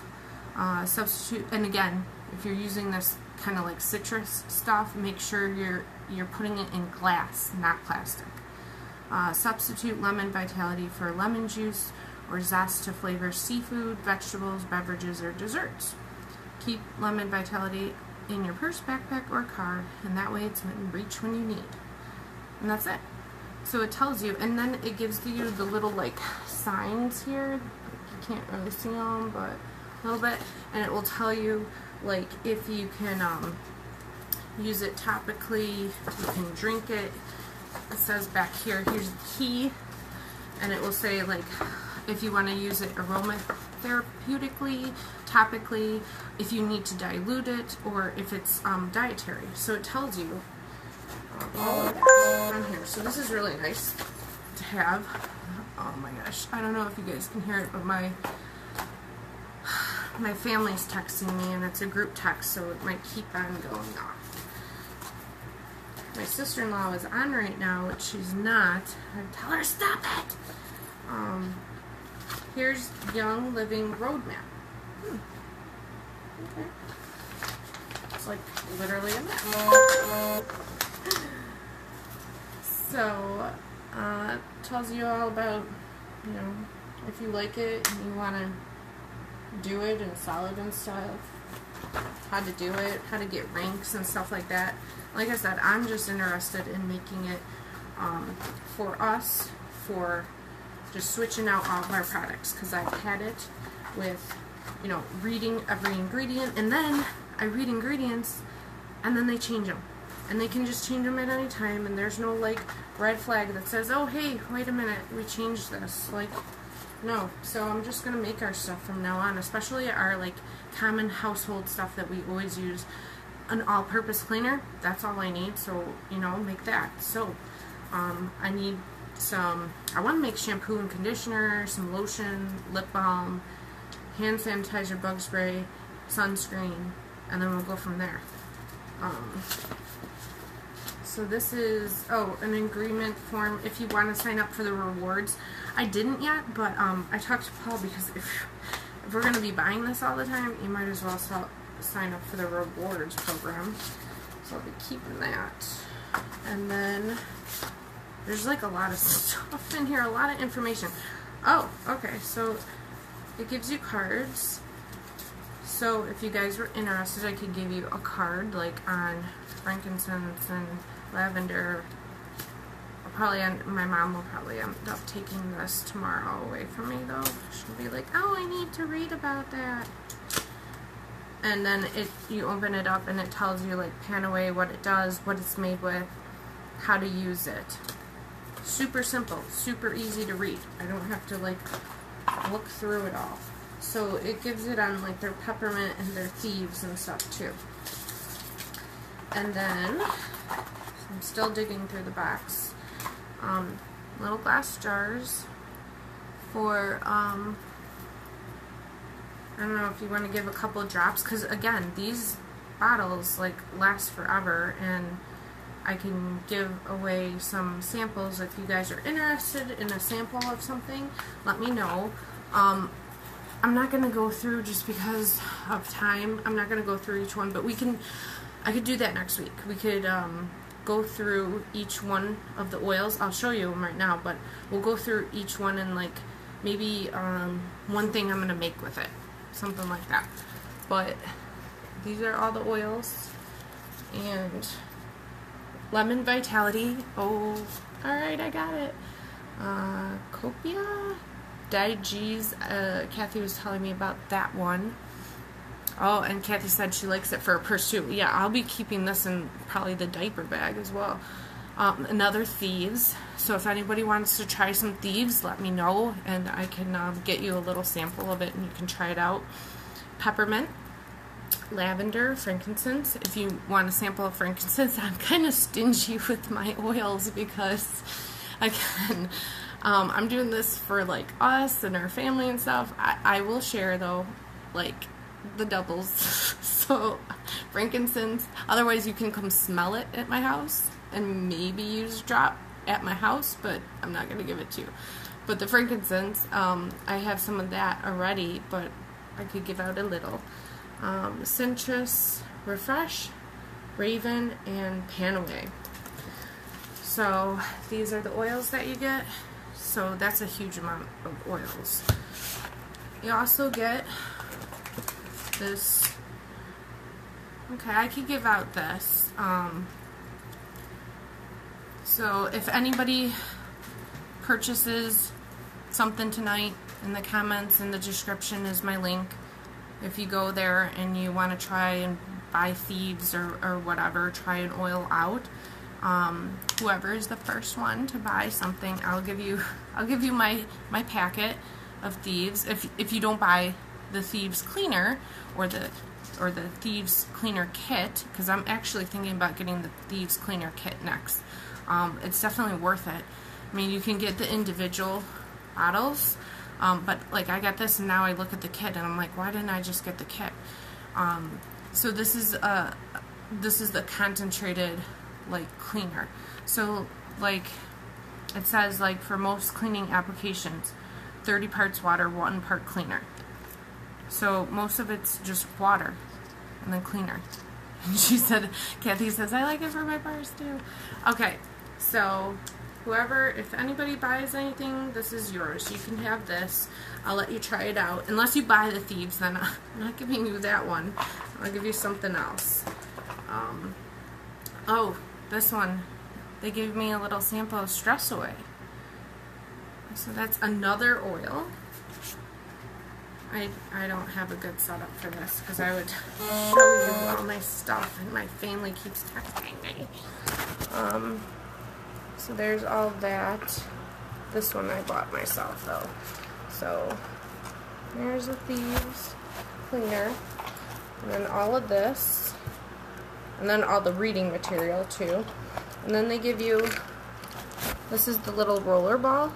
Substitute, and again, if you're using this kind of like citrus stuff, make sure you're putting it in glass, not plastic. Substitute Lemon Vitality for lemon juice or zest to flavor seafood, vegetables, beverages, or desserts. Keep Lemon Vitality in your purse, backpack, or car, and that way it's in reach when you need. And that's it. So it tells you, and then it gives you the little like signs here. You can't really see them, but a little bit, and it will tell you like if you can use it topically, you can drink it. It says back here, here's the key, and it will say like if you want to use it aromatherapeutically, topically, if you need to dilute it, or if it's dietary. So it tells you all of that on here. So this is really nice to have. Oh my gosh, I don't know if you guys can hear it, but my family's texting me, and it's a group text, so it might keep on going off. My sister-in-law is on right now, which she's not. I tell her, stop it! Here's Young Living Roadmap. Okay. It's like literally a map. So, tells you all about, you know, if you like it and you want to do it in solid and stuff, how to do it, how to get ranks and stuff like that. Like I said, I'm just interested in making it for us, for just switching out all of our products, because I've had it with, you know, reading every ingredient, and then I read ingredients and then they change them, and they can just change them at any time, and there's no like red flag that says, oh hey, wait a minute, we changed this. Like, no. So I'm just gonna make our stuff from now on, especially our like common household stuff that we always use. An all-purpose cleaner, that's all I need, so, you know, make that. So I need some, I want to make shampoo and conditioner, some lotion, lip balm, hand sanitizer, bug spray, sunscreen, and then we'll go from there. So this is, oh, an agreement form if you want to sign up for the rewards. I didn't yet, but I talked to Paul, because if we're going to be buying this all the time, you might as well sign up for the rewards program. So I'll be keeping that. And then there's like a lot of stuff in here, a lot of information. Oh, okay, so it gives you cards. So if you guys were interested, I could give you a card like on frankincense and lavender. My mom will probably end up taking this tomorrow away from me though. She'll be like, oh, I need to read about that. And then you open it up and it tells you like Panaway, what it does, what it's made with, how to use it. Super simple, super easy to read. I don't have to like look through it all. So it gives it on like their peppermint and their thieves and stuff too. And then I'm still digging through the box. Little glass jars for I don't know if you want to give a couple of drops, because again, these bottles like last forever, and I can give away some samples. If you guys are interested in a sample of something, let me know. I'm not going to go through, just because of time, I'm not going to go through each one, but I could do that next week. We could go through each one of the oils. I'll show you them right now, but we'll go through each one and like maybe one thing I'm going to make with it. Something like that. But these are all the oils. And Lemon Vitality. Oh, alright, I got it. Copia Digees. Kathy was telling me about that one. Oh, and Kathy said she likes it for a purse too. Yeah, I'll be keeping this in probably the diaper bag as well. Another Thieves. So if anybody wants to try some Thieves, let me know, and I can get you a little sample of it and you can try it out. Peppermint, lavender, frankincense. If you want a sample of frankincense, I'm kind of stingy with my oils because, again, I'm doing this for like us and our family and stuff. I will share though, like the doubles. So frankincense. Otherwise, you can come smell it at my house and maybe use a drop at my house, but I'm not going to give it to you. But the frankincense, I have some of that already, but I could give out a little. Citrus, Refresh, Raven, and Panaway. So these are the oils that you get. So that's a huge amount of oils. You also get this. Okay, I could give out this. So if anybody purchases something tonight, in the comments, in the description is my link. If you go there and you want to try and buy Thieves or whatever, try an oil out. Whoever is the first one to buy something, I'll give you my packet of Thieves. If you don't buy the Thieves cleaner or the Thieves cleaner kit, because I'm actually thinking about getting the Thieves cleaner kit next. It's definitely worth it. I mean, you can get the individual bottles, but like I got this and now I look at the kit and I'm like, why didn't I just get the kit? So this is the concentrated like cleaner. So like it says, like for most cleaning applications, 30 parts water, 1 part cleaner. So most of it's just water and then cleaner. And she said, Kathy says, I like it for my bars too. Okay, so whoever, if anybody buys anything, this is yours. You can have this. I'll let you try it out. Unless you buy the Thieves, then I'm not giving you that one. I'll give you something else. Oh, this one. They gave me a little sample of Stress Away. So that's another oil. I don't have a good setup for this because I would show you all my stuff and my family keeps texting me. So there's all that. This one I bought myself though. So there's the Thieves cleaner. And then all of this. And then all the reading material too. And then they give you, this is the little roller ball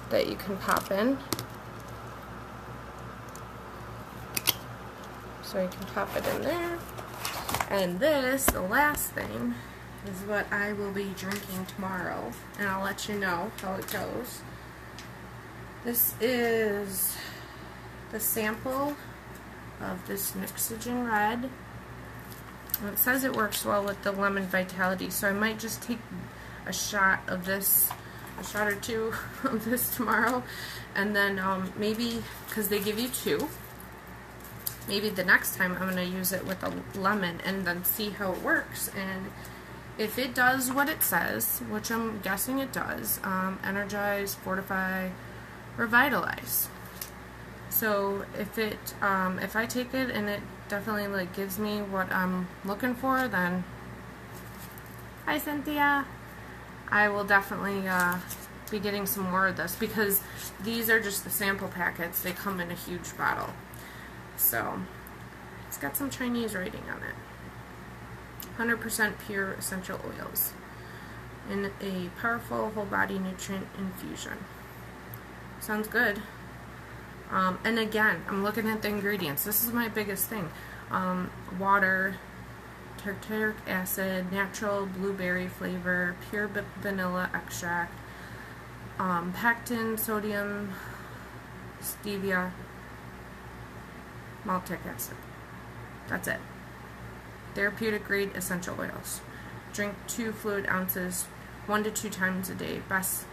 that you can pop in. So you can pop it in there. And this, the last thing, is what I will be drinking tomorrow. And I'll let you know how it goes. This is the sample of this Mixogen Red. And it says it works well with the lemon vitality, so I might just take a shot of this, a shot or two of this tomorrow. And then maybe, because they give you two, maybe the next time I'm going to use it with a lemon and then see how it works. And if it does what it says, which I'm guessing it does, energize, fortify, revitalize. So if it, if I take it and it definitely like gives me what I'm looking for, then hi Cynthia, I will definitely be getting some more of this, because these are just the sample packets. They come in a huge bottle. So it's got some Chinese writing on it. 100% pure essential oils in a powerful whole body nutrient infusion. Sounds good. And again, I'm looking at the ingredients. This is my biggest thing. Water, tartaric acid, natural blueberry flavor, pure vanilla extract, pectin, sodium, stevia, maltic acid. That's it. Therapeutic grade essential oils. Drink 2 fluid ounces 1 to 2 times a day. Best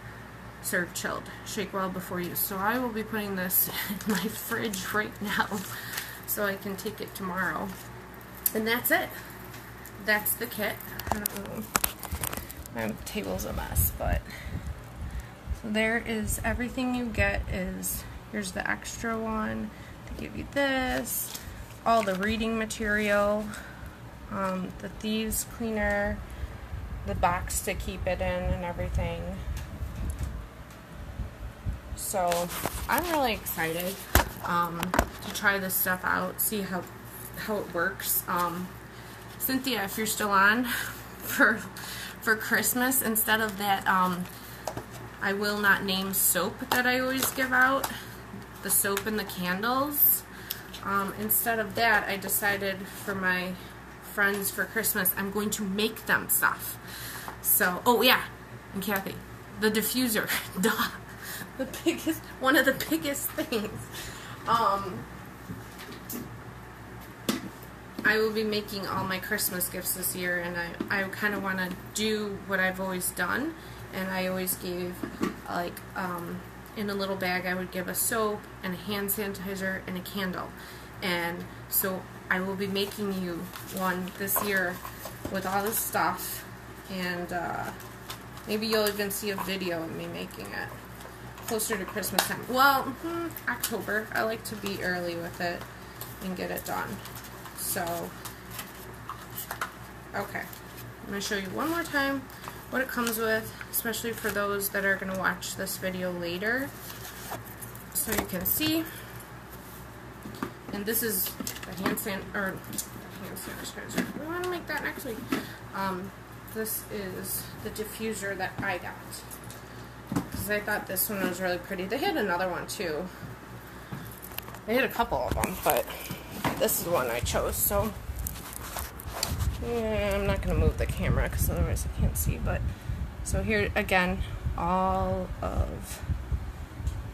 serve chilled. Shake well before use. So I will be putting this in my fridge right now so I can take it tomorrow. And that's it. That's the kit. My table's a mess, but so there is everything you get. Is here's the extra one. They give you this, all the reading material, the Thieves cleaner, the box to keep it in and everything. So I'm really excited to try this stuff out, see how it works. Cynthia, if you're still on for Christmas, instead of that I will not name soap that I always give out, the soap and the candles, instead of that I decided for my friends for Christmas I'm going to make them stuff. So, oh yeah, and Kathy, the diffuser, duh. One of the biggest things. I will be making all my Christmas gifts this year, and I kind of want to do what I've always done, and I always gave, like, in a little bag I would give a soap and a hand sanitizer and a candle. And so I will be making you one this year with all this stuff, and maybe you'll even see a video of me making it. Closer to Christmas time. Well, October. I like to be early with it and get it done. So, okay. I'm going to show you one more time what it comes with, especially for those that are going to watch this video later, so you can see. And this is the hand sanitizer. We want to make that next week. This is the diffuser that I got, because I thought this one was really pretty. They had another one too. They had a couple of them, but this is the one I chose. So yeah, I'm not going to move the camera because otherwise I can't see. But so here again, all of,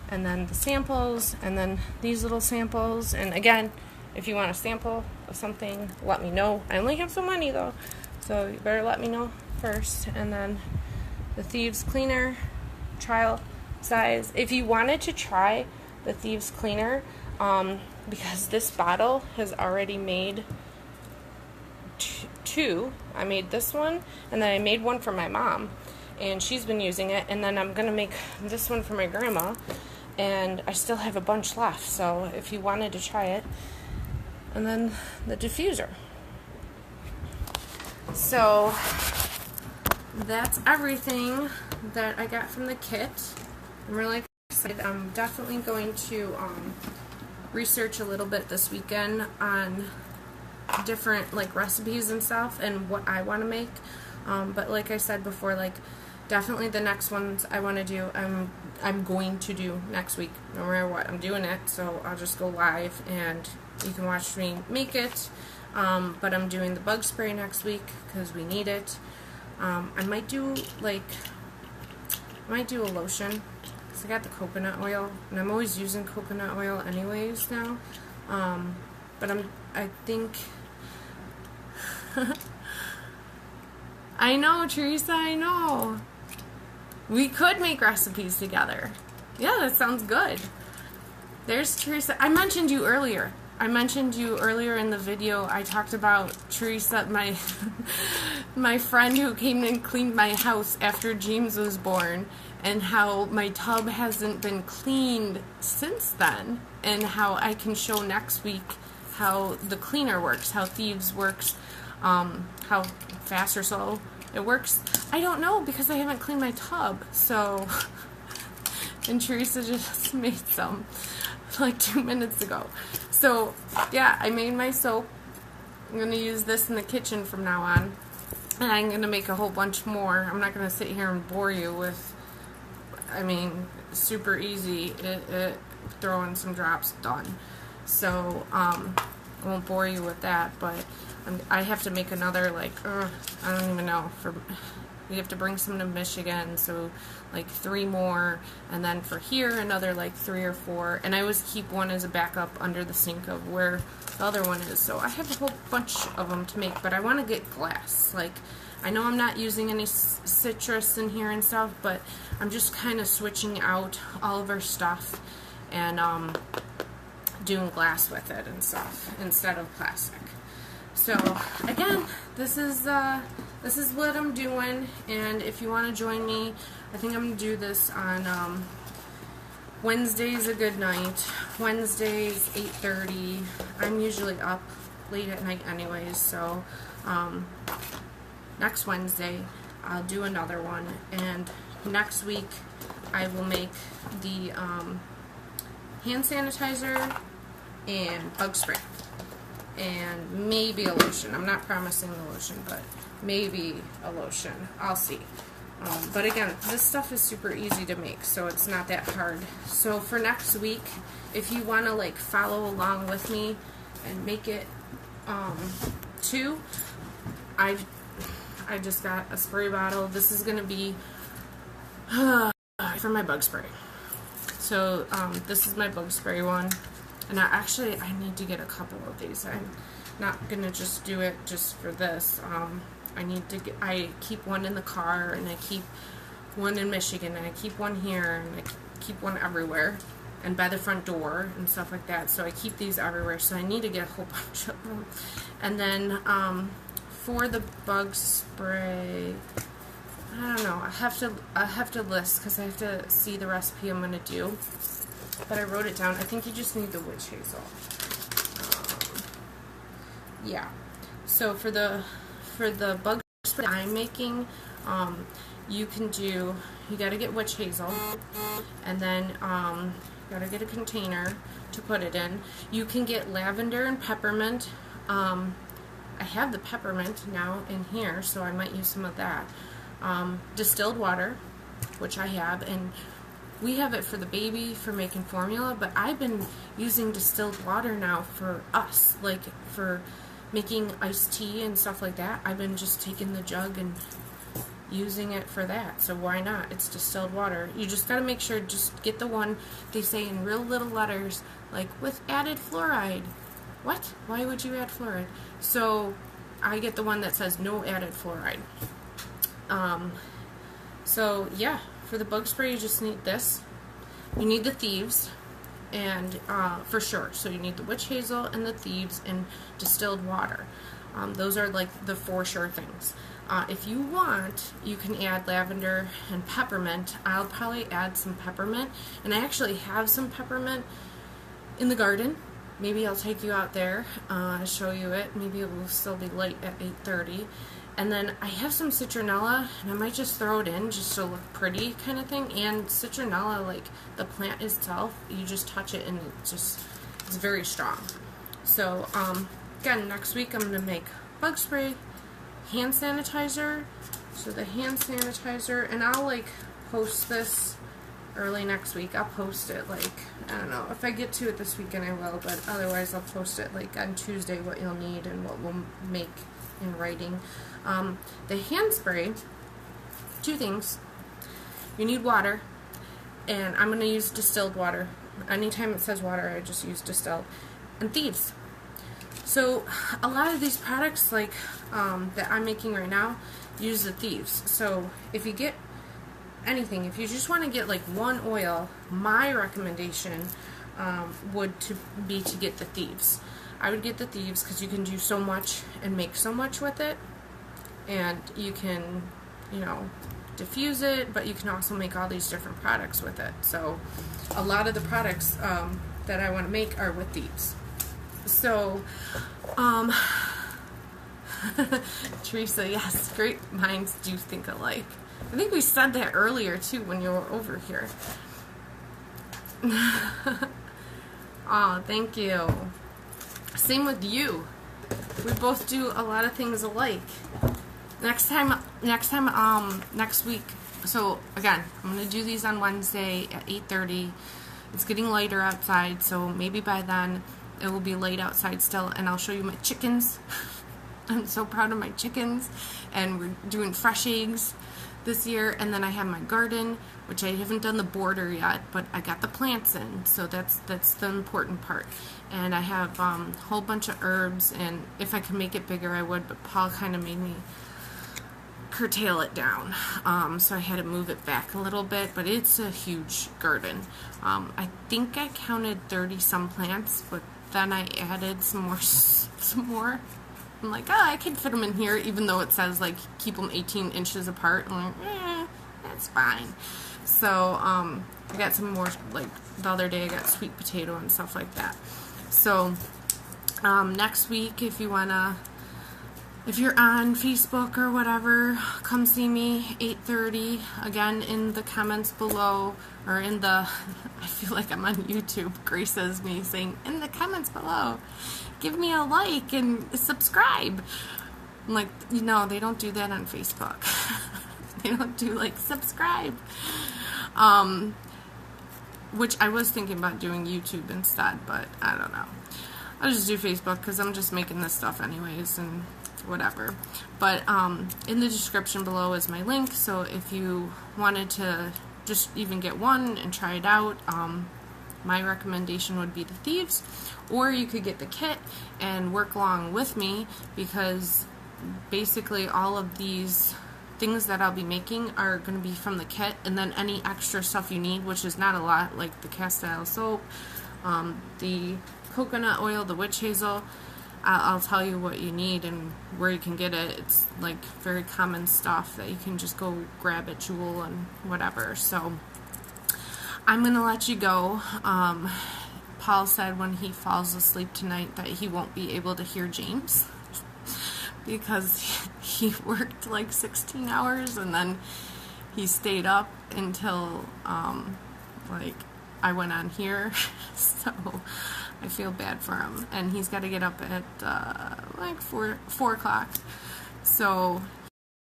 and then the samples, and then these little samples. And again, if you want a sample of something, let me know. I only have so many though, so you better let me know first. And then the Thieves Cleaner trial size. If you wanted to try the Thieves Cleaner, because this bottle has already made two. I made this one, and then I made one for my mom, and she's been using it, and then I'm going to make this one for my grandma, and I still have a bunch left, so if you wanted to try it. And then the diffuser. So that's everything that I got from the kit. I'm really excited. I'm definitely going to research a little bit this weekend on different like recipes and stuff and what I want to make. But like I said before, like definitely the next ones I want to do, I'm going to do next week. No matter what, I'm doing it. So I'll just go live and you can watch me make it. But I'm doing the bug spray next week because we need it. I might do a lotion because I got the coconut oil, and I'm always using coconut oil anyways now. But I think I know, Teresa, I know. We could make recipes together. Yeah, that sounds good. There's Teresa. I mentioned you earlier in the video. I talked about Teresa, my friend who came and cleaned my house after James was born, and how my tub hasn't been cleaned since then, and how I can show next week how the cleaner works, how Thieves works, how fast or slow it works. I don't know because I haven't cleaned my tub. So, and Teresa just made some like 2 minutes ago. So yeah, I made my soap. I'm going to use this in the kitchen from now on. And I'm going to make a whole bunch more. I'm not going to sit here and bore you with, I mean, super easy. Throw in some drops, done. So, I won't bore you with that, but I have to make another, like, I don't even know. We have to bring some to Michigan, so like 3 more, and then for here another like 3 or 4, and I always keep one as a backup under the sink of where the other one is. So I have a whole bunch of them to make, but I want to get glass. Like, I know I'm not using any citrus in here and stuff, but I'm just kind of switching out all of our stuff and doing glass with it and stuff instead of plastic. So again, this is what I'm doing, and if you want to join me, I think I'm going to do this on Wednesday's a good night. Wednesdays, 8:30. I'm usually up late at night anyways, so next Wednesday I'll do another one, and next week I will make the hand sanitizer and bug spray. And maybe a lotion. I'm not promising the lotion, but maybe a lotion. I'll see. But again, this stuff is super easy to make, so it's not that hard. So for next week, if you want to like follow along with me and make it too, I just got a spray bottle. This is going to be for my bug spray. So this is my bug spray one. And I need to get a couple of these. I'm not going to just do it just for this. I keep one in the car, and I keep one in Michigan, and I keep one here, and I keep one everywhere, and by the front door, and stuff like that. So I keep these everywhere, so I need to get a whole bunch of them. And then for the bug spray, I don't know. I have to list, because I have to see the recipe I'm going to do. But I wrote it down. I think you just need the witch hazel. Yeah. So for the bug spray I'm making, you gotta get witch hazel, and then you gotta get a container to put it in. You can get lavender and peppermint. I have the peppermint now in here, so I might use some of that. Distilled water, which I have, and we have it for the baby for making formula, but I've been using distilled water now for us, like for making iced tea and stuff like that. I've been just taking the jug and using it for that, so why not? It's distilled water. You just gotta make sure, just get the one they say in real little letters, like with added fluoride. What? Why would you add fluoride? So I get the one that says no added fluoride. So yeah, for the bug spray you just need this. You need the thieves, and for sure. So you need the witch hazel and the thieves and distilled water. Those are like the for sure things. If you want, you can add lavender and peppermint. I'll probably add some peppermint, and I actually have some peppermint in the garden. Maybe I'll take you out there, show you it. Maybe it will still be light at 8:30. And then I have some citronella, and I might just throw it in just to look pretty kind of thing. And citronella, like the plant itself, you just touch it and it's very strong. So again, next week I'm going to make bug spray, hand sanitizer. So the hand sanitizer, and I'll like post this early next week. I'll post it like, I don't know, if I get to it this weekend I will, but otherwise I'll post it like on Tuesday what you'll need and what we'll make in writing. The hand spray, 2 things. You need water, and I'm going to use distilled water. Anytime it says water, I just use distilled. And thieves. So a lot of these products like that I'm making right now use the thieves. So if you get anything, if you just want to get like one oil, my recommendation would be to get the thieves. I would get the thieves because you can do so much and make so much with it, and you can, you know, diffuse it, but you can also make all these different products with it. So a lot of the products that I want to make are with thieves. So Teresa, yes, great minds do think alike. I think we said that earlier too when you were over here. Oh, thank you. Same with you. We both do a lot of things alike. Next week. So again, I'm gonna do these on Wednesday at 8:30. It's getting lighter outside, so maybe by then it will be light outside still, and I'll show you my chickens. I'm so proud of my chickens, and we're doing fresh eggs this year. And then I have my garden, which I haven't done the border yet, but I got the plants in, so that's the important part. And I have a whole bunch of herbs, and if I could make it bigger I would, but Paul kind of made me curtail it down, so I had to move it back a little bit, but it's a huge garden. I think I counted 30 some plants, but then I added some more. I'm like, oh, I can fit them in here, even though it says like keep them 18 inches apart. I'm like, that's fine. So I got some more, like the other day I got sweet potato and stuff like that. So next week, if you're on Facebook or whatever, come see me 8:30. Again, in the comments below, or in the, I feel like I'm on YouTube. Grace says me saying, in the comments below, give me a like and subscribe. I'm like, you know, they don't do that on Facebook. They don't do like subscribe. Which I was thinking about doing YouTube instead, but I don't know. I'll just do Facebook because I'm just making this stuff anyways and whatever. But in the description below is my link, so if you wanted to just even get one and try it out, my recommendation would be the thieves, or you could get the kit and work along with me, because basically all of these things that I'll be making are going to be from the kit, and then any extra stuff you need, which is not a lot, like the cast iron soap, the coconut oil, the witch hazel, I'll tell you what you need and where you can get it. It's like very common stuff that you can just go grab at Jewel and whatever. So I'm going to let you go. Paul said when he falls asleep tonight that he won't be able to hear James because he worked like 16 hours and then he stayed up until like I went on here. So I feel bad for him, and he's got to get up at like 4 o'clock, so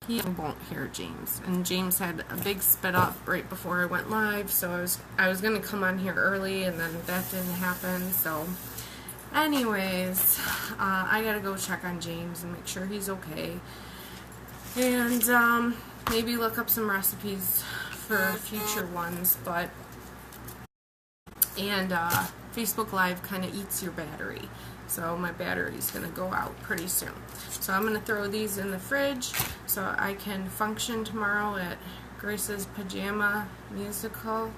he won't hear James. And James had a big spit up right before I went live, so I was gonna come on here early, and then that didn't happen. So anyways, I gotta go check on James and make sure he's okay, and maybe look up some recipes for future ones. But Facebook Live kind of eats your battery, so my battery's going to go out pretty soon. So I'm going to throw these in the fridge so I can function tomorrow at Grace's pajama musical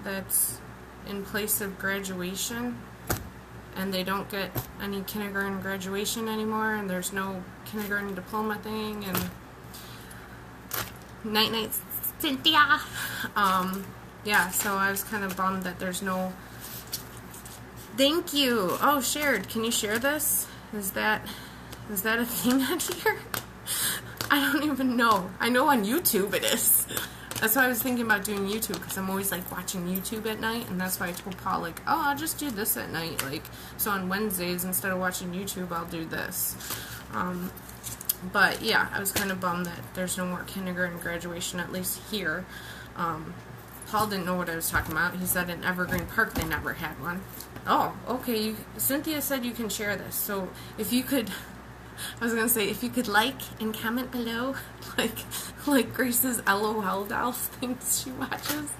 that's in place of graduation, and they don't get any kindergarten graduation anymore, and there's no kindergarten diploma thing, and night night Cynthia. Yeah, so I was kind of bummed that there's no thank you. Oh, shared. Can you share this? Is that a thing on here? I don't even know. I know on YouTube it is. That's why I was thinking about doing YouTube, because I'm always like watching YouTube at night, and that's why I told Paul, like, oh, I'll just do this at night. Like, so on Wednesdays, instead of watching YouTube, I'll do this. But yeah, I was kind of bummed that there's no more kindergarten graduation, at least here. Paul didn't know what I was talking about. He said in Evergreen Park they never had one. Oh, okay. Cynthia said you can share this. So if you could, I was gonna say, if you could like and comment below, like Grace's LOL dolls things she watches.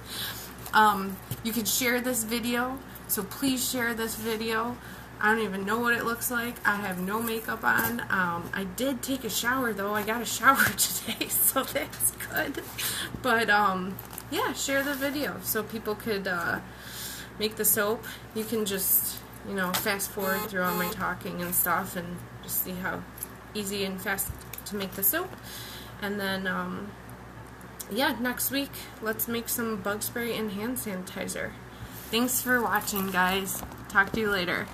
You could share this video. So please share this video. I don't even know what it looks like. I have no makeup on. I did take a shower though. I got a shower today, so that's good. But yeah, share the video so people could make the soap. You can just, you know, fast forward through all my talking and stuff and just see how easy and fast to make the soap. And then yeah, next week let's make some bug spray and hand sanitizer. Thanks for watching, guys. Talk to you later.